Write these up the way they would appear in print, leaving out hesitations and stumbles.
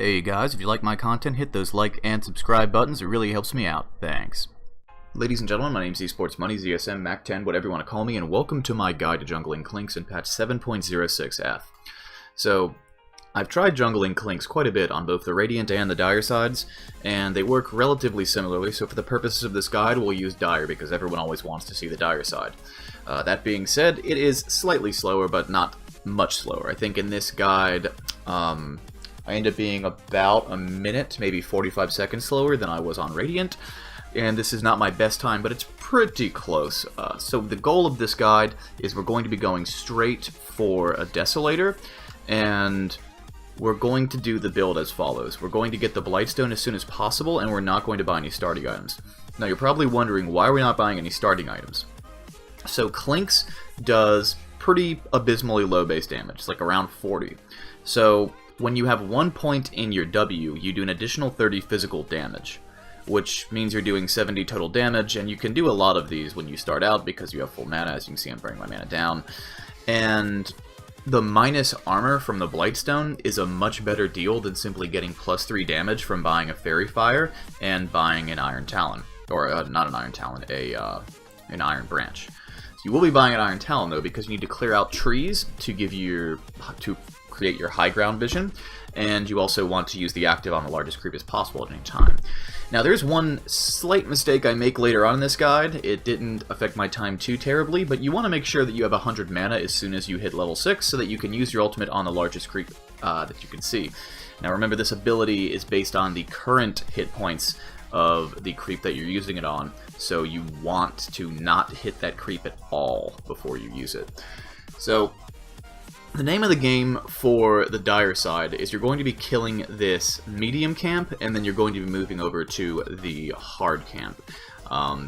Hey guys, if you like my content, hit those like and subscribe buttons. It really helps me out. Thanks. Ladies and gentlemen, my name is Esports Money, ZSM, Mac10, whatever you want to call me, and welcome to my guide to jungling Clinkz in patch 7.06F. So, I've tried jungling Clinkz quite a bit on both the Radiant and the Dire sides, and they work relatively similarly, so for the purposes of this guide, we'll use Dire because everyone always wants to see the Dire side. That being said, it is slightly slower, but not much slower. I think in this guide, I end up being about a minute, maybe 45 seconds slower than I was on Radiant, and this is not my best time, but it's pretty close. So the goal of this guide is we're going to be going straight for a desolator, and we're going to do the build as follows. We're going to get the Blightstone as soon as possible, and we're not going to buy any starting items. Now you're probably wondering, why are we not buying any starting items? So Clinkz does pretty abysmally low base damage, it's like around 40. So when you have 1 point in your W, you do an additional 30 physical damage, which means you're doing 70 total damage, and you can do a lot of these when you start out because you have full mana. As you can see, I'm bringing my mana down. And the minus armor from the Blightstone is a much better deal than simply getting +3 damage from buying a Fairy Fire and buying an Iron Talon. Or, not an Iron Talon, an Iron Branch. So you will be buying an Iron Talon, though, because you need to clear out trees to give you create your high ground vision, and you also want to use the active on the largest creep as possible at any time. Now there's one slight mistake I make later on in this guide. It didn't affect my time too terribly, but you want to make sure that you have 100 mana as soon as you hit level 6 so that you can use your ultimate on the largest creep that you can see. Now remember, this ability is based on the current hit points of the creep that you're using it on, so you want to not hit that creep at all before you use it. So the name of the game for the Dire side is you're going to be killing this medium camp, and then you're going to be moving over to the hard camp.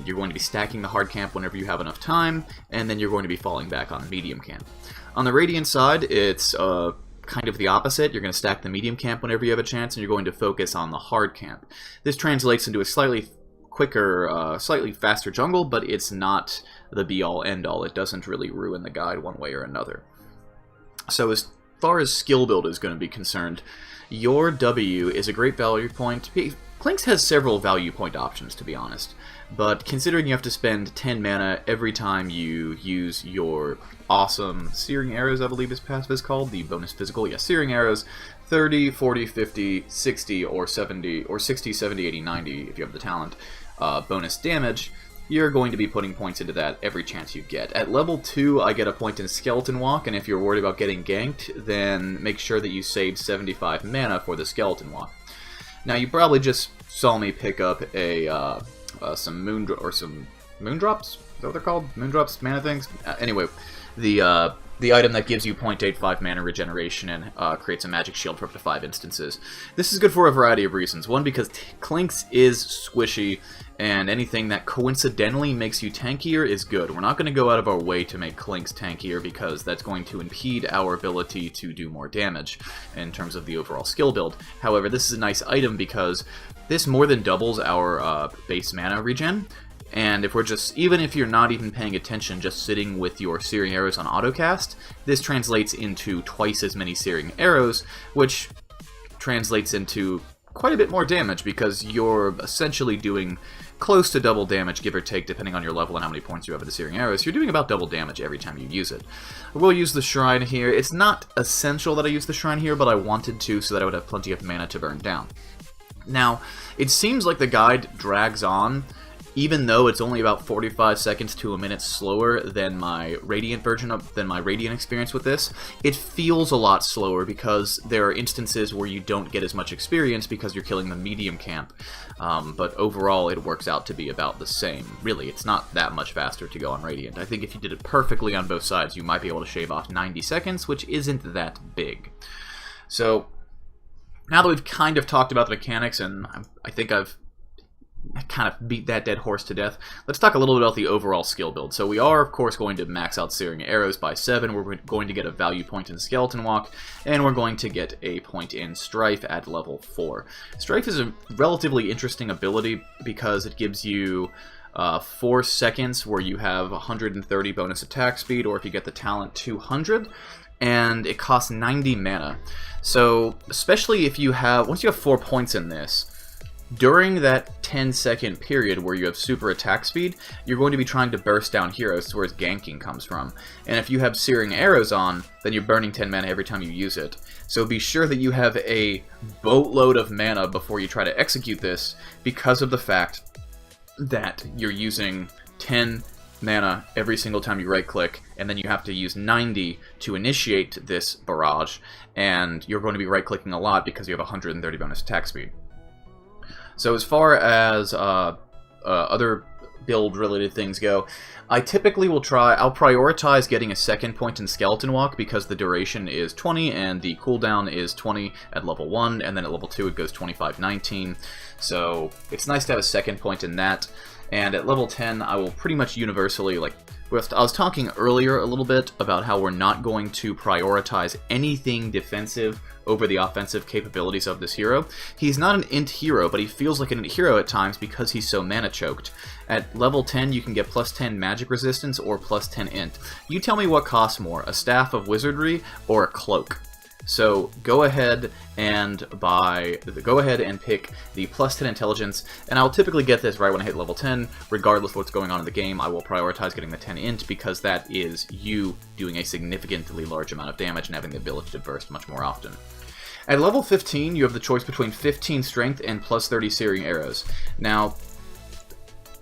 You're going to be stacking the hard camp whenever you have enough time, and then you're going to be falling back on medium camp. On the Radiant side, it's kind of the opposite. You're going to stack the medium camp whenever you have a chance, and you're going to focus on the hard camp. This translates into a slightly quicker, slightly faster jungle, but it's not the be-all, end-all. It doesn't really ruin the guide one way or another. So as far as skill build is going to be concerned, your W is a great value point. Clinkz has several value point options, to be honest, but considering you have to spend 10 mana every time you use your awesome Searing Arrows, I believe his passive is called, the bonus physical, yeah, Searing Arrows, 30, 40, 50, 60, or 70, or 60, 70, 80, 90, if you have the talent, bonus damage, you're going to be putting points into that every chance you get. At level 2, I get a point in Skeleton Walk, and if you're worried about getting ganked, then make sure that you save 75 mana for the Skeleton Walk. Now, you probably just saw me pick up some Moondrops? Is that what they're called? Moondrops, mana things? Anyway, the item that gives you 0.85 mana regeneration and creates a magic shield for up to 5 instances. This is good for a variety of reasons. One, because Clinkz is squishy, and anything that coincidentally makes you tankier is good. We're not going to go out of our way to make Clinkz tankier because that's going to impede our ability to do more damage in terms of the overall skill build. However, this is a nice item because this more than doubles our base mana regen. And if we're just, even if you're not even paying attention, just sitting with your Searing Arrows on autocast, this translates into twice as many Searing Arrows, which translates into quite a bit more damage because you're essentially doing close to double damage, give or take, depending on your level and how many points you have in the Searing Arrows. You're doing about double damage every time you use it. We'll use the Shrine here. It's not essential that I use the Shrine here, but I wanted to so that I would have plenty of mana to burn down. Now, it seems like the guide drags on, even though it's only about 45 seconds to a minute slower than my Radiant experience with this. It feels a lot slower because there are instances where you don't get as much experience because you're killing the medium camp. But overall, it works out to be about the same. Really, it's not that much faster to go on Radiant. I think if you did it perfectly on both sides, you might be able to shave off 90 seconds, which isn't that big. So, now that we've kind of talked about the mechanics, and I think I've kind of beat that dead horse to death, let's talk a little bit about the overall skill build. So we are, of course, going to max out Searing Arrows by 7, we're going to get a value point in Skeleton Walk, and we're going to get a point in Strife at level 4. Strife is a relatively interesting ability because it gives you 4 seconds where you have 130 bonus attack speed, or if you get the talent, 200. and it costs 90 mana. So, especially if you have, once you have 4 points in this, during that 10-second period where you have super attack speed, you're going to be trying to burst down heroes to where his ganking comes from. And if you have Searing Arrows on, then you're burning 10 mana every time you use it. So be sure that you have a boatload of mana before you try to execute this, because of the fact that you're using 10 mana every single time you right-click, and then you have to use 90 to initiate this barrage, and you're going to be right-clicking a lot because you have 130 bonus attack speed. So as far as other build-related things go, I typically will I'll prioritize getting a second point in Skeleton Walk because the duration is 20 and the cooldown is 20 at level 1, and then at level 2 it goes 25-19. So it's nice to have a second point in that. And at level 10, I will pretty much universally, like, I was talking earlier a little bit about how we're not going to prioritize anything defensive over the offensive capabilities of this hero. He's not an int hero, but he feels like an int hero at times because he's so mana choked. At level 10, you can get plus 10 magic resistance or plus 10 int. You tell me what costs more, a Staff of Wizardry or a Cloak. So go ahead and pick the plus 10 intelligence, and I'll typically get this right when I hit level 10. Regardless of what's going on in the game, I will prioritize getting the 10 int because that is you doing a significantly large amount of damage and having the ability to burst much more often. At level 15, you have the choice between 15 strength and plus 30 Searing Arrows. Now,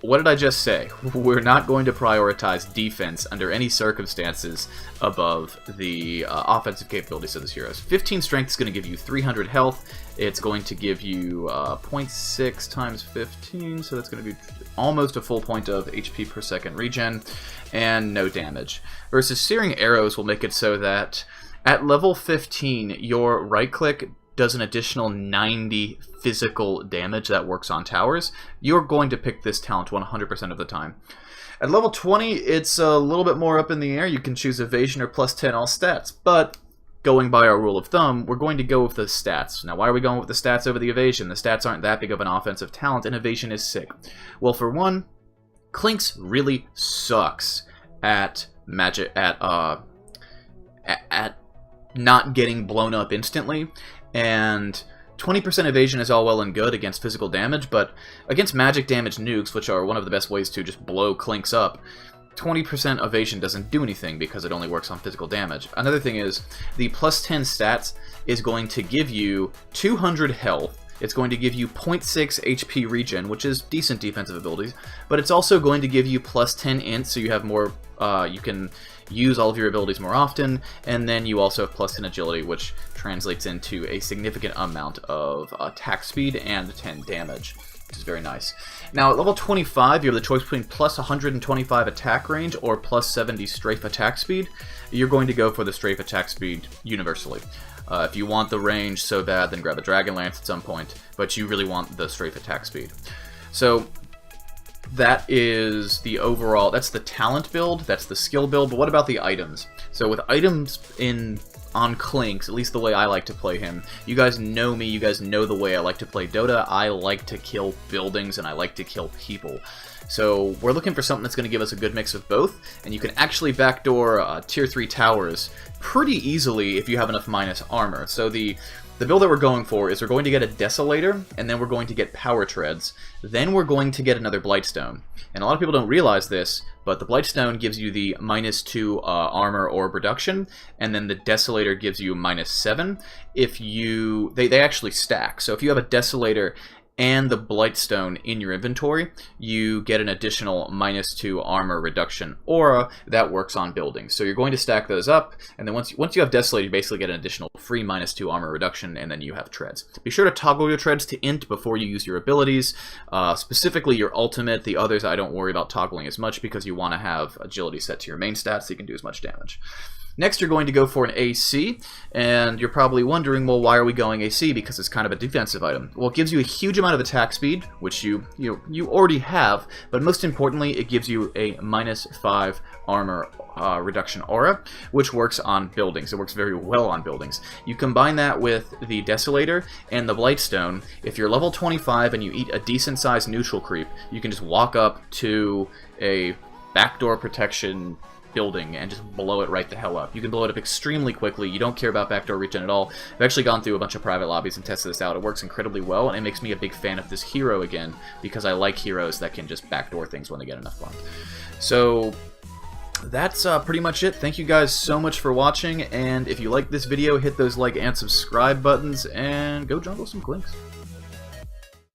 what did I just say? We're not going to prioritize defense under any circumstances above the offensive capabilities of this hero. 15 strength is going to give you 300 health. It's going to give you 0.6 times 15, so that's going to be almost a full point of HP per second regen, and no damage. Versus Searing Arrows will make it so that at level 15, your right-click does an additional 90 physical damage that works on towers. You're going to pick this talent 100% of the time. At level 20, it's a little bit more up in the air. You can choose evasion or plus 10 all stats, but going by our rule of thumb, we're going to go with the stats. Now, why are we going with the stats over the evasion? The stats aren't that big of an offensive talent, and evasion is sick. Well, for one, Clinkz really sucks at magic, at not getting blown up instantly, and 20% evasion is all well and good against physical damage, but against magic damage nukes, which are one of the best ways to just blow Clinkz up, 20% evasion doesn't do anything because it only works on physical damage. Another thing is, the plus 10 stats is going to give you 200 health. It's going to give you 0.6 HP regen, which is decent defensive abilities, but it's also going to give you plus 10 int, so you have more, you can use all of your abilities more often, and then you also have plus 10 agility, which translates into a significant amount of attack speed and 10 damage, which is very nice. Now, at level 25, you have the choice between plus 125 attack range or plus 70 strafe attack speed. You're going to go for the strafe attack speed universally. If you want the range so bad, then grab a Dragon Lance at some point, but you really want the strafe attack speed. So that is the overall, that's the talent build, that's the skill build, but what about the items? So with items on Clinkz, at least the way I like to play him, you guys know me, you guys know the way I like to play DotA. I like to kill buildings and I like to kill people. So we're looking for something that's going to give us a good mix of both, and you can actually backdoor tier 3 towers pretty easily if you have enough minus armor. So the build that we're going for is we're going to get a Desolator, and then we're going to get Power Treads, then we're going to get another Blightstone. And a lot of people don't realize this, but the Blightstone gives you the -2 armor orb reduction, and then the Desolator gives you -7. If you... They actually stack. So if you have a Desolator and the Blightstone in your inventory, you get an additional -2 armor reduction aura that works on buildings. So you're going to stack those up, and then once you have Desolator, you basically get an additional free -2 armor reduction, and then you have treads. Be sure to toggle your treads to int before you use your abilities, specifically your ultimate. The others I don't worry about toggling as much because you want to have agility set to your main stats so you can do as much damage. Next, you're going to go for an AC, and you're probably wondering, well, why are we going AC? Because it's kind of a defensive item. Well, it gives you a huge amount of attack speed, which you already have, but most importantly, it gives you a -5 armor reduction aura, which works on buildings. It works very well on buildings. You combine that with the Desolator and the Blightstone. If you're level 25 and you eat a decent-sized neutral creep, you can just walk up to a backdoor protection building and just blow it right the hell up. You can blow it up extremely quickly. You don't care about backdoor regen at all. I've actually gone through a bunch of private lobbies and tested this out. It works incredibly well, and it makes me a big fan of this hero again, because I like heroes that can just backdoor things when they get enough bombs. So that's pretty much it. Thank you guys so much for watching, and if you like this video, hit those like and subscribe buttons, and go jungle some Clinkz.